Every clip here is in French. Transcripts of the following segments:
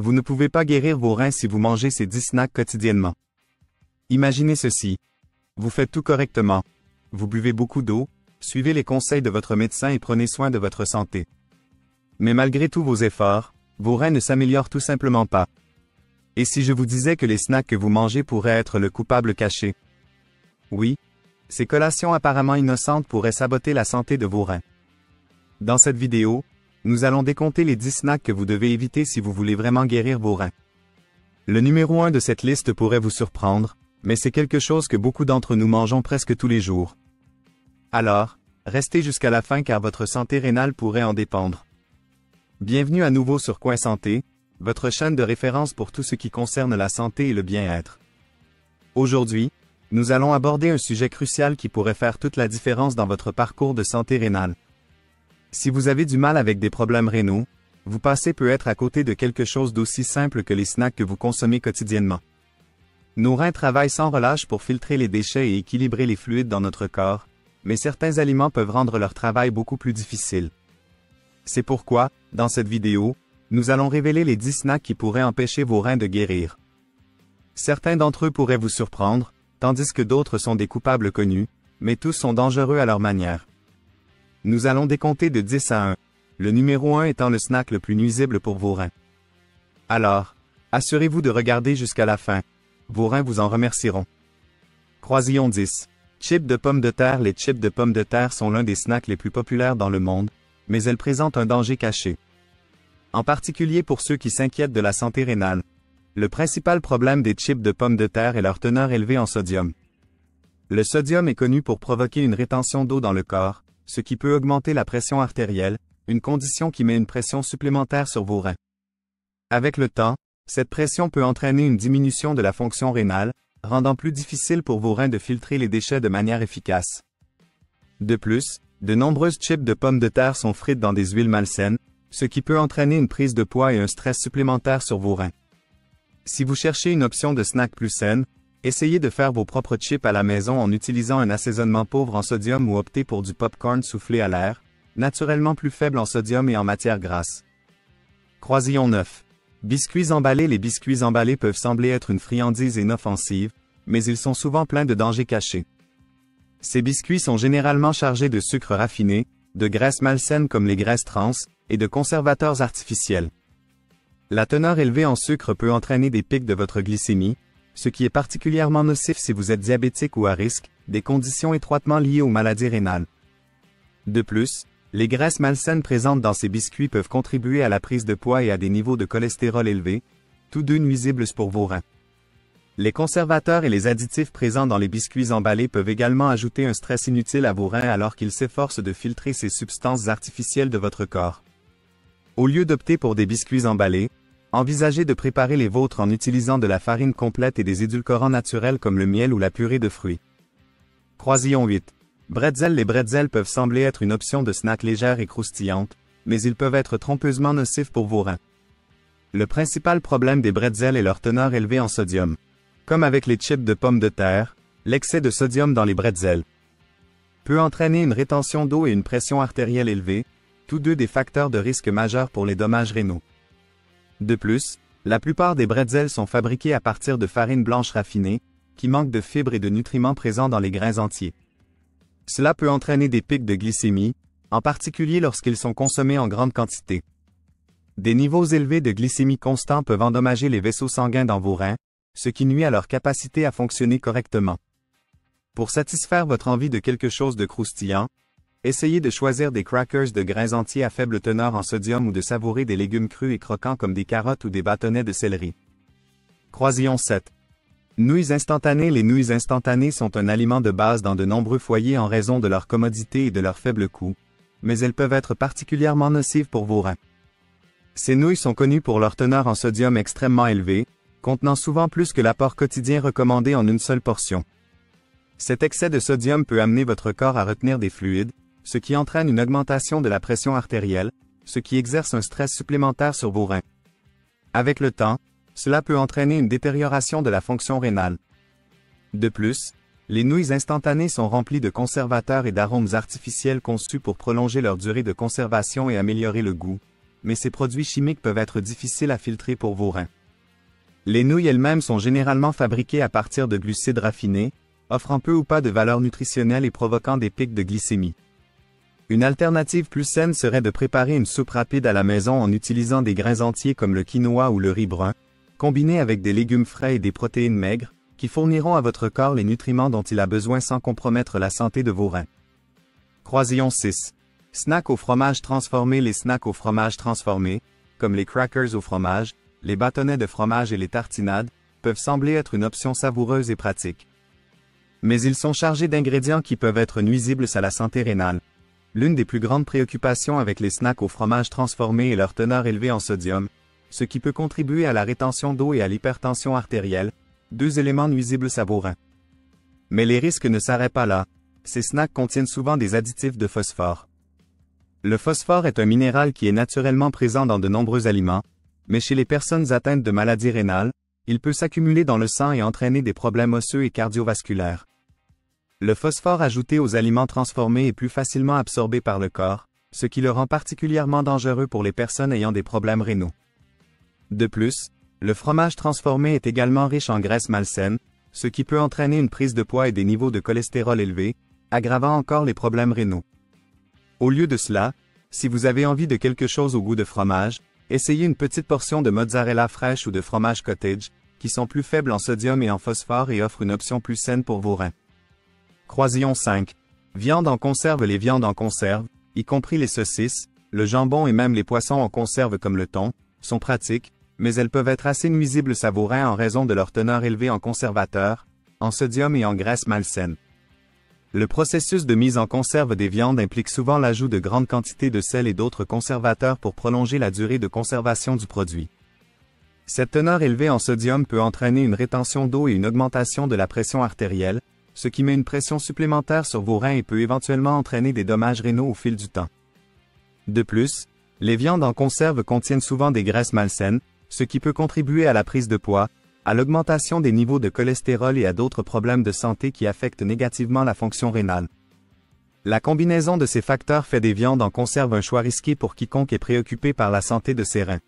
Vous ne pouvez pas guérir vos reins si vous mangez ces 10 snacks quotidiennement. Imaginez ceci. Vous faites tout correctement. Vous buvez beaucoup d'eau, suivez les conseils de votre médecin et prenez soin de votre santé. Mais malgré tous vos efforts, vos reins ne s'améliorent tout simplement pas. Et si je vous disais que les snacks que vous mangez pourraient être le coupable caché? Oui, ces collations apparemment innocentes pourraient saboter la santé de vos reins. Dans cette vidéo, nous allons décompter les 10 snacks que vous devez éviter si vous voulez vraiment guérir vos reins. Le numéro 1 de cette liste pourrait vous surprendre, mais c'est quelque chose que beaucoup d'entre nous mangeons presque tous les jours. Alors, restez jusqu'à la fin car votre santé rénale pourrait en dépendre. Bienvenue à nouveau sur Coin Santé, votre chaîne de référence pour tout ce qui concerne la santé et le bien-être. Aujourd'hui, nous allons aborder un sujet crucial qui pourrait faire toute la différence dans votre parcours de santé rénale. Si vous avez du mal avec des problèmes rénaux, vous passez peut-être à côté de quelque chose d'aussi simple que les snacks que vous consommez quotidiennement. Nos reins travaillent sans relâche pour filtrer les déchets et équilibrer les fluides dans notre corps, mais certains aliments peuvent rendre leur travail beaucoup plus difficile. C'est pourquoi, dans cette vidéo, nous allons révéler les 10 snacks qui pourraient empêcher vos reins de guérir. Certains d'entre eux pourraient vous surprendre, tandis que d'autres sont des coupables connus, mais tous sont dangereux à leur manière. Nous allons décompter de 10 à 1, le numéro 1 étant le snack le plus nuisible pour vos reins. Alors, assurez-vous de regarder jusqu'à la fin. Vos reins vous en remercieront. Croisillon 10. Chips de pommes de terre. Les chips de pommes de terre sont l'un des snacks les plus populaires dans le monde, mais elles présentent un danger caché. En particulier pour ceux qui s'inquiètent de la santé rénale. Le principal problème des chips de pommes de terre est leur teneur élevée en sodium. Le sodium est connu pour provoquer une rétention d'eau dans le corps, ce qui peut augmenter la pression artérielle, une condition qui met une pression supplémentaire sur vos reins. Avec le temps, cette pression peut entraîner une diminution de la fonction rénale, rendant plus difficile pour vos reins de filtrer les déchets de manière efficace. De plus, de nombreuses chips de pommes de terre sont frites dans des huiles malsaines, ce qui peut entraîner une prise de poids et un stress supplémentaire sur vos reins. Si vous cherchez une option de snack plus saine, essayez de faire vos propres chips à la maison en utilisant un assaisonnement pauvre en sodium ou optez pour du popcorn soufflé à l'air, naturellement plus faible en sodium et en matière grasse. Croisillon 9. Biscuits emballés. Les biscuits emballés peuvent sembler être une friandise inoffensive, mais ils sont souvent pleins de dangers cachés. Ces biscuits sont généralement chargés de sucre raffiné, de graisses malsaines comme les graisses trans, et de conservateurs artificiels. La teneur élevée en sucre peut entraîner des pics de votre glycémie, ce qui est particulièrement nocif si vous êtes diabétique ou à risque, des conditions étroitement liées aux maladies rénales. De plus, les graisses malsaines présentes dans ces biscuits peuvent contribuer à la prise de poids et à des niveaux de cholestérol élevés, tous deux nuisibles pour vos reins. Les conservateurs et les additifs présents dans les biscuits emballés peuvent également ajouter un stress inutile à vos reins alors qu'ils s'efforcent de filtrer ces substances artificielles de votre corps. Au lieu d'opter pour des biscuits emballés, envisagez de préparer les vôtres en utilisant de la farine complète et des édulcorants naturels comme le miel ou la purée de fruits. Croisillon 8. Bretzels. Les bretzels peuvent sembler être une option de snack légère et croustillante, mais ils peuvent être trompeusement nocifs pour vos reins. Le principal problème des bretzels est leur teneur élevée en sodium. Comme avec les chips de pommes de terre, l'excès de sodium dans les bretzels peut entraîner une rétention d'eau et une pression artérielle élevée, tous deux des facteurs de risque majeurs pour les dommages rénaux. De plus, la plupart des bretzels sont fabriqués à partir de farine blanche raffinée, qui manque de fibres et de nutriments présents dans les grains entiers. Cela peut entraîner des pics de glycémie, en particulier lorsqu'ils sont consommés en grande quantité. Des niveaux élevés de glycémie constants peuvent endommager les vaisseaux sanguins dans vos reins, ce qui nuit à leur capacité à fonctionner correctement. Pour satisfaire votre envie de quelque chose de croustillant, essayez de choisir des crackers de grains entiers à faible teneur en sodium ou de savourer des légumes crus et croquants comme des carottes ou des bâtonnets de céleri. Croisillon 7. Nouilles instantanées. Les nouilles instantanées sont un aliment de base dans de nombreux foyers en raison de leur commodité et de leur faible coût, mais elles peuvent être particulièrement nocives pour vos reins. Ces nouilles sont connues pour leur teneur en sodium extrêmement élevée, contenant souvent plus que l'apport quotidien recommandé en une seule portion. Cet excès de sodium peut amener votre corps à retenir des fluides, ce qui entraîne une augmentation de la pression artérielle, ce qui exerce un stress supplémentaire sur vos reins. Avec le temps, cela peut entraîner une détérioration de la fonction rénale. De plus, les nouilles instantanées sont remplies de conservateurs et d'arômes artificiels conçus pour prolonger leur durée de conservation et améliorer le goût, mais ces produits chimiques peuvent être difficiles à filtrer pour vos reins. Les nouilles elles-mêmes sont généralement fabriquées à partir de glucides raffinés, offrant peu ou pas de valeur nutritionnelle et provoquant des pics de glycémie. Une alternative plus saine serait de préparer une soupe rapide à la maison en utilisant des grains entiers comme le quinoa ou le riz brun, combinés avec des légumes frais et des protéines maigres, qui fourniront à votre corps les nutriments dont il a besoin sans compromettre la santé de vos reins. Croisillon 6. Snacks au fromage transformé. Les snacks au fromage transformé, comme les crackers au fromage, les bâtonnets de fromage et les tartinades, peuvent sembler être une option savoureuse et pratique. Mais ils sont chargés d'ingrédients qui peuvent être nuisibles à la santé rénale. L'une des plus grandes préoccupations avec les snacks au fromage transformé est leur teneur élevée en sodium, ce qui peut contribuer à la rétention d'eau et à l'hypertension artérielle, deux éléments nuisibles à vos reins. Mais les risques ne s'arrêtent pas là. Ces snacks contiennent souvent des additifs de phosphore. Le phosphore est un minéral qui est naturellement présent dans de nombreux aliments, mais chez les personnes atteintes de maladies rénales, il peut s'accumuler dans le sang et entraîner des problèmes osseux et cardiovasculaires. Le phosphore ajouté aux aliments transformés est plus facilement absorbé par le corps, ce qui le rend particulièrement dangereux pour les personnes ayant des problèmes rénaux. De plus, le fromage transformé est également riche en graisses malsaines, ce qui peut entraîner une prise de poids et des niveaux de cholestérol élevés, aggravant encore les problèmes rénaux. Au lieu de cela, si vous avez envie de quelque chose au goût de fromage, essayez une petite portion de mozzarella fraîche ou de fromage cottage, qui sont plus faibles en sodium et en phosphore et offrent une option plus saine pour vos reins. Croisillon 5. Viande en conserve. Les viandes en conserve, y compris les saucisses, le jambon et même les poissons en conserve comme le thon, sont pratiques, mais elles peuvent être assez nuisibles à vos reins en raison de leur teneur élevée en conservateurs, en sodium et en graisses malsaines. Le processus de mise en conserve des viandes implique souvent l'ajout de grandes quantités de sel et d'autres conservateurs pour prolonger la durée de conservation du produit. Cette teneur élevée en sodium peut entraîner une rétention d'eau et une augmentation de la pression artérielle, ce qui met une pression supplémentaire sur vos reins et peut éventuellement entraîner des dommages rénaux au fil du temps. De plus, les viandes en conserve contiennent souvent des graisses malsaines, ce qui peut contribuer à la prise de poids, à l'augmentation des niveaux de cholestérol et à d'autres problèmes de santé qui affectent négativement la fonction rénale. La combinaison de ces facteurs fait des viandes en conserve un choix risqué pour quiconque est préoccupé par la santé de ses reins.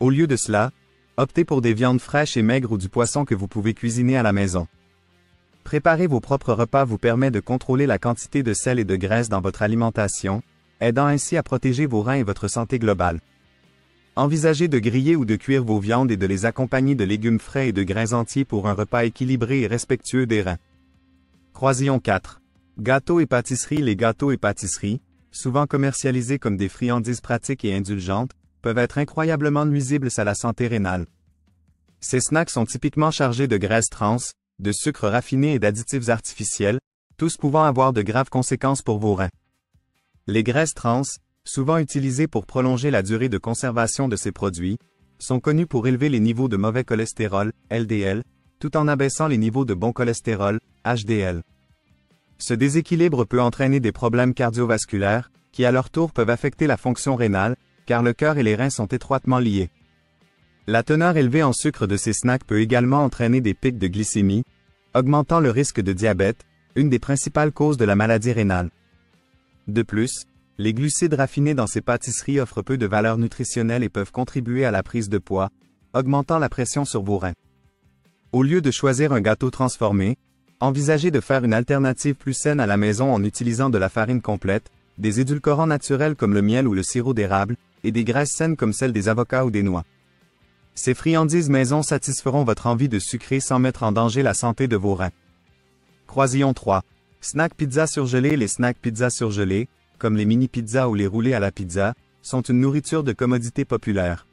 Au lieu de cela, optez pour des viandes fraîches et maigres ou du poisson que vous pouvez cuisiner à la maison. Préparer vos propres repas vous permet de contrôler la quantité de sel et de graisse dans votre alimentation, aidant ainsi à protéger vos reins et votre santé globale. Envisagez de griller ou de cuire vos viandes et de les accompagner de légumes frais et de grains entiers pour un repas équilibré et respectueux des reins. Croisillon 4. Gâteaux et pâtisseries. Les gâteaux et pâtisseries, souvent commercialisés comme des friandises pratiques et indulgentes, peuvent être incroyablement nuisibles à la santé rénale. Ces snacks sont typiquement chargés de graisses trans, de sucre raffiné et d'additifs artificiels, tous pouvant avoir de graves conséquences pour vos reins. Les graisses trans, souvent utilisées pour prolonger la durée de conservation de ces produits, sont connues pour élever les niveaux de mauvais cholestérol, LDL, tout en abaissant les niveaux de bon cholestérol, HDL. Ce déséquilibre peut entraîner des problèmes cardiovasculaires, qui à leur tour peuvent affecter la fonction rénale, car le cœur et les reins sont étroitement liés. La teneur élevée en sucre de ces snacks peut également entraîner des pics de glycémie, augmentant le risque de diabète, une des principales causes de la maladie rénale. De plus, les glucides raffinés dans ces pâtisseries offrent peu de valeur nutritionnelle et peuvent contribuer à la prise de poids, augmentant la pression sur vos reins. Au lieu de choisir un gâteau transformé, envisagez de faire une alternative plus saine à la maison en utilisant de la farine complète, des édulcorants naturels comme le miel ou le sirop d'érable, et des graisses saines comme celles des avocats ou des noix. Ces friandises maison satisferont votre envie de sucrer sans mettre en danger la santé de vos reins. Croisillon 3. Snack pizza surgelés. Les snacks pizza surgelés, comme les mini-pizzas ou les roulés à la pizza, sont une nourriture de commodité populaire.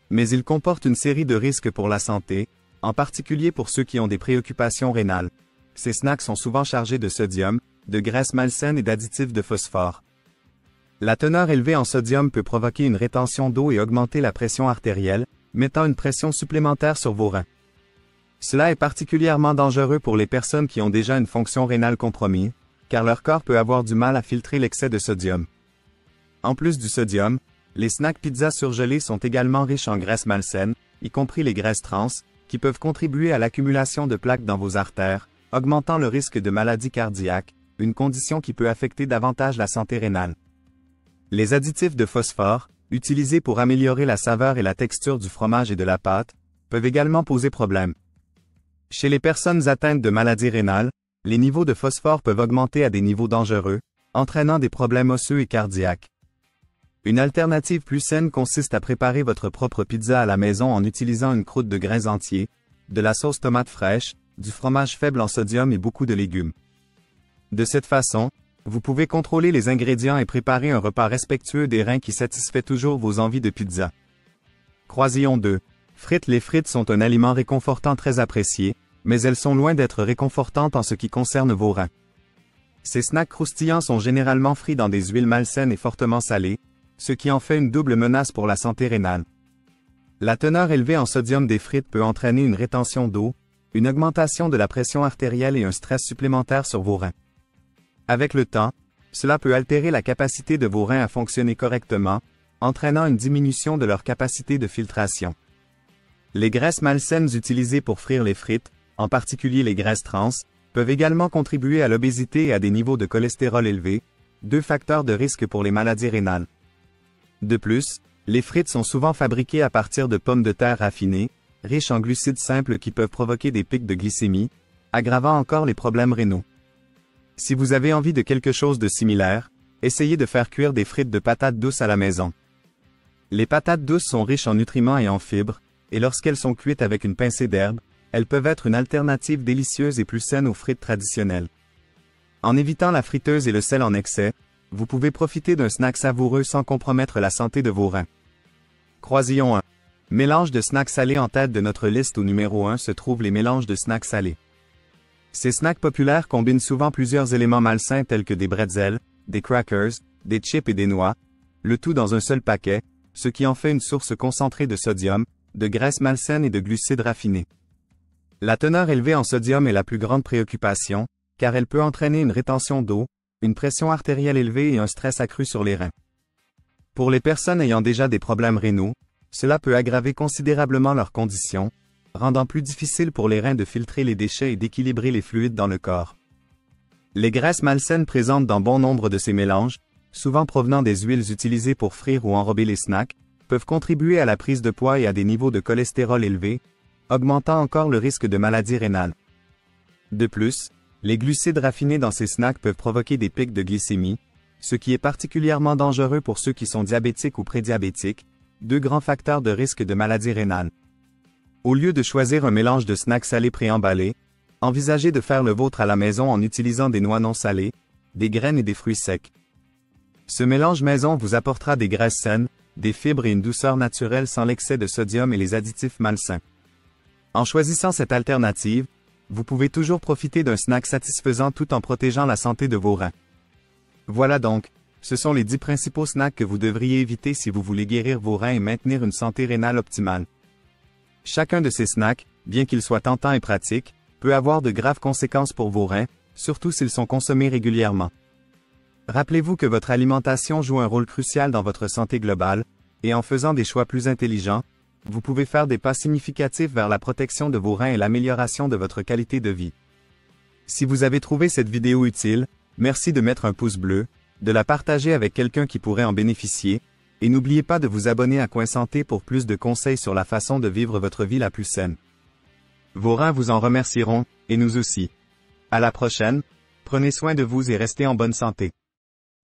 Mais ils comportent une série de risques pour la santé, en particulier pour ceux qui ont des préoccupations rénales. Ces snacks sont souvent chargés de sodium, de graisses malsaines et d'additifs de phosphore. La teneur élevée en sodium peut provoquer une rétention d'eau et augmenter la pression artérielle, mettant une pression supplémentaire sur vos reins. Cela est particulièrement dangereux pour les personnes qui ont déjà une fonction rénale compromise, car leur corps peut avoir du mal à filtrer l'excès de sodium. En plus du sodium, les snacks pizza surgelés sont également riches en graisses malsaines, y compris les graisses trans, qui peuvent contribuer à l'accumulation de plaques dans vos artères, augmentant le risque de maladie cardiaque, une condition qui peut affecter davantage la santé rénale. Les additifs de phosphore, utilisés pour améliorer la saveur et la texture du fromage et de la pâte, peuvent également poser problème. Chez les personnes atteintes de maladies rénales, les niveaux de phosphore peuvent augmenter à des niveaux dangereux, entraînant des problèmes osseux et cardiaques. Une alternative plus saine consiste à préparer votre propre pizza à la maison en utilisant une croûte de grains entiers, de la sauce tomate fraîche, du fromage faible en sodium et beaucoup de légumes. De cette façon, vous pouvez contrôler les ingrédients et préparer un repas respectueux des reins qui satisfait toujours vos envies de pizza. Croisillon 2. Frites. Les frites sont un aliment réconfortant très apprécié, mais elles sont loin d'être réconfortantes en ce qui concerne vos reins. Ces snacks croustillants sont généralement frits dans des huiles malsaines et fortement salées, ce qui en fait une double menace pour la santé rénale. La teneur élevée en sodium des frites peut entraîner une rétention d'eau, une augmentation de la pression artérielle et un stress supplémentaire sur vos reins. Avec le temps, cela peut altérer la capacité de vos reins à fonctionner correctement, entraînant une diminution de leur capacité de filtration. Les graisses malsaines utilisées pour frire les frites, en particulier les graisses trans, peuvent également contribuer à l'obésité et à des niveaux de cholestérol élevés, deux facteurs de risque pour les maladies rénales. De plus, les frites sont souvent fabriquées à partir de pommes de terre raffinées, riches en glucides simples qui peuvent provoquer des pics de glycémie, aggravant encore les problèmes rénaux. Si vous avez envie de quelque chose de similaire, essayez de faire cuire des frites de patates douces à la maison. Les patates douces sont riches en nutriments et en fibres, et lorsqu'elles sont cuites avec une pincée d'herbe, elles peuvent être une alternative délicieuse et plus saine aux frites traditionnelles. En évitant la friteuse et le sel en excès, vous pouvez profiter d'un snack savoureux sans compromettre la santé de vos reins. Croisillon 1. Mélange de snacks salés. En tête de notre liste au numéro 1 se trouvent les mélanges de snacks salés. Ces snacks populaires combinent souvent plusieurs éléments malsains tels que des bretzels, des crackers, des chips et des noix, le tout dans un seul paquet, ce qui en fait une source concentrée de sodium, de graisses malsaines et de glucides raffinés. La teneur élevée en sodium est la plus grande préoccupation, car elle peut entraîner une rétention d'eau, une pression artérielle élevée et un stress accru sur les reins. Pour les personnes ayant déjà des problèmes rénaux, cela peut aggraver considérablement leurs conditions, rendant plus difficile pour les reins de filtrer les déchets et d'équilibrer les fluides dans le corps. Les graisses malsaines présentes dans bon nombre de ces mélanges, souvent provenant des huiles utilisées pour frire ou enrober les snacks, peuvent contribuer à la prise de poids et à des niveaux de cholestérol élevés, augmentant encore le risque de maladies rénales. De plus, les glucides raffinés dans ces snacks peuvent provoquer des pics de glycémie, ce qui est particulièrement dangereux pour ceux qui sont diabétiques ou prédiabétiques, deux grands facteurs de risque de maladies rénales. Au lieu de choisir un mélange de snacks salés préemballés, envisagez de faire le vôtre à la maison en utilisant des noix non salées, des graines et des fruits secs. Ce mélange maison vous apportera des graisses saines, des fibres et une douceur naturelle sans l'excès de sodium et les additifs malsains. En choisissant cette alternative, vous pouvez toujours profiter d'un snack satisfaisant tout en protégeant la santé de vos reins. Voilà donc, ce sont les 10 principaux snacks que vous devriez éviter si vous voulez guérir vos reins et maintenir une santé rénale optimale. Chacun de ces snacks, bien qu'ils soient tentants et pratiques, peut avoir de graves conséquences pour vos reins, surtout s'ils sont consommés régulièrement. Rappelez-vous que votre alimentation joue un rôle crucial dans votre santé globale, et en faisant des choix plus intelligents, vous pouvez faire des pas significatifs vers la protection de vos reins et l'amélioration de votre qualité de vie. Si vous avez trouvé cette vidéo utile, merci de mettre un pouce bleu, de la partager avec quelqu'un qui pourrait en bénéficier, et n'oubliez pas de vous abonner à Coin Santé pour plus de conseils sur la façon de vivre votre vie la plus saine. Vos reins vous en remercieront, et nous aussi. À la prochaine, prenez soin de vous et restez en bonne santé.